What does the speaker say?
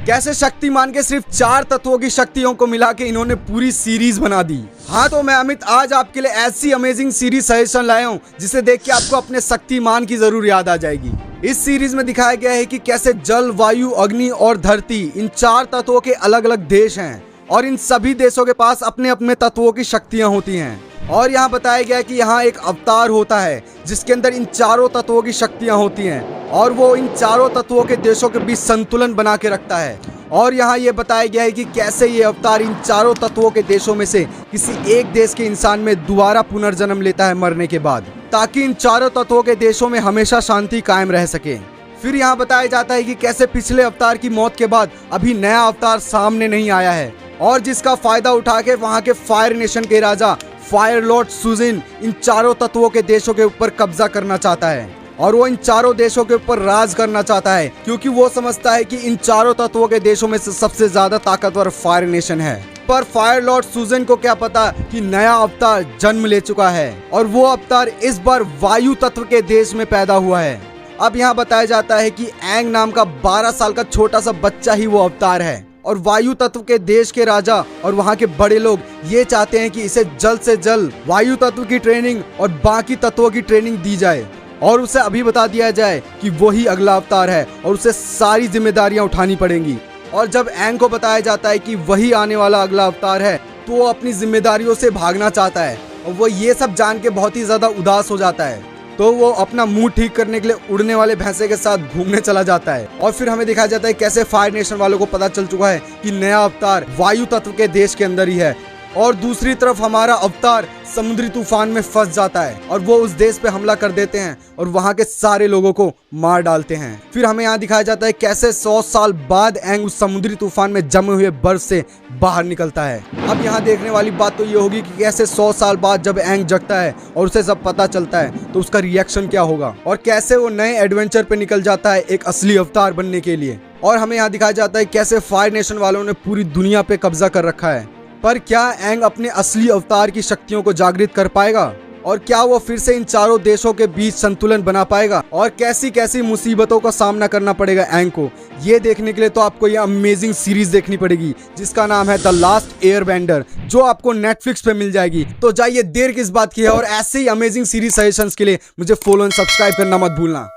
कैसे शक्तिमान के सिर्फ 4 तत्वों की शक्तियों को मिला के इन्होंने पूरी सीरीज बना दी। हाँ तो मैं अमित आज आपके लिए ऐसी अमेजिंग सीरीज सजेशन लाया हूँ जिसे देख के आपको अपने शक्तिमान की जरूर याद आ जाएगी। इस सीरीज में दिखाया गया है कि कैसे जल, वायु, अग्नि और धरती इन 4 तत्वों के अलग अलग देश हैं और इन सभी देशों के पास अपने अपने तत्वों की शक्तियां होती हैं। और यहाँ बताया गया है कि यहाँ एक अवतार होता है जिसके अंदर इन 4 तत्वों की शक्तियां होती हैं और वो इन 4 तत्वों के देशों के बीच संतुलन बना के रखता है। और यहाँ ये बताया गया है कि कैसे ये अवतार इन 4 तत्वों के देशों में से किसी एक देश के इंसान में दोबारा पुनर्जन्म लेता है मरने के बाद, ताकि इन 4 तत्वों के देशों में हमेशा शांति कायम रह सके। फिर यहाँ बताया जाता है कि कैसे पिछले अवतार की मौत के बाद अभी नया अवतार सामने नहीं आया है और जिसका फायदा उठा के वहाँ के फायर नेशन के राजा फायर लॉर्ड सुजिन इन 4 तत्वों के देशों के ऊपर कब्जा करना चाहता है और वो इन 4 देशों के ऊपर राज करना चाहता है, क्योंकि वो समझता है कि इन 4 तत्वों के देशों में से सबसे ज्यादा ताकतवर फायर नेशन है। पर फायर लॉर्ड सुजिन को क्या पता कि नया अवतार जन्म ले चुका है और वो अवतार इस बार वायु तत्व के देश में पैदा हुआ है। अब यहाँ बताया जाता है कि एंग नाम का 12 साल का छोटा सा बच्चा ही वो अवतार है और वायु तत्व के देश के राजा और वहाँ के बड़े लोग ये चाहते हैं कि इसे जल्द से जल्द वायु तत्व की ट्रेनिंग और बाकी तत्वों की ट्रेनिंग दी जाए और उसे अभी बता दिया जाए कि वही अगला अवतार है और उसे सारी जिम्मेदारियां उठानी पड़ेंगी। और जब एंग को बताया जाता है कि वही आने वाला अगला अवतार है तो वो अपनी जिम्मेदारियों से भागना चाहता है और वो ये सब जान के बहुत ही ज्यादा उदास हो जाता है। तो वो अपना मुंह ठीक करने के लिए उड़ने वाले भैंसे के साथ घूमने चला जाता है। और फिर हमें दिखाया जाता है कैसे फायर नेशन वालों को पता चल चुका है कि नया अवतार वायु तत्व के देश के अंदर ही है और दूसरी तरफ हमारा अवतार समुद्री तूफान में फंस जाता है और वो उस देश पे हमला कर देते हैं और वहाँ के सारे लोगों को मार डालते हैं। फिर हमें यहाँ दिखाया जाता है कैसे 100 साल बाद एंग उस समुद्री तूफान में जमे हुए बर्फ से बाहर निकलता है। अब यहाँ देखने वाली बात तो ये होगी कि कैसे 100 साल बाद जब एंग जगता है और उसे सब पता चलता है तो उसका रिएक्शन क्या होगा और कैसे वो नए एडवेंचर पे निकल जाता है एक असली अवतार बनने के लिए। और हमें यहाँ दिखाया जाता है कैसे फायर नेशन वालों ने पूरी दुनिया पे कब्जा कर रखा है, पर क्या एंग अपने असली अवतार की शक्तियों को जागृत कर पाएगा और क्या वो फिर से इन 4 देशों के बीच संतुलन बना पाएगा और कैसी कैसी मुसीबतों का सामना करना पड़ेगा एंग को। ये देखने के लिए तो आपको ये अमेजिंग सीरीज देखनी पड़ेगी जिसका नाम है द लास्ट एयरबेंडर, जो आपको नेटफ्लिक्स पे मिल जाएगी। तो जाइए, देर किस बात की है और ऐसे ही अमेजिंग सीरीज सजेशंस के लिए मुझे फॉलो एंड सब्सक्राइब करना मत भूलना।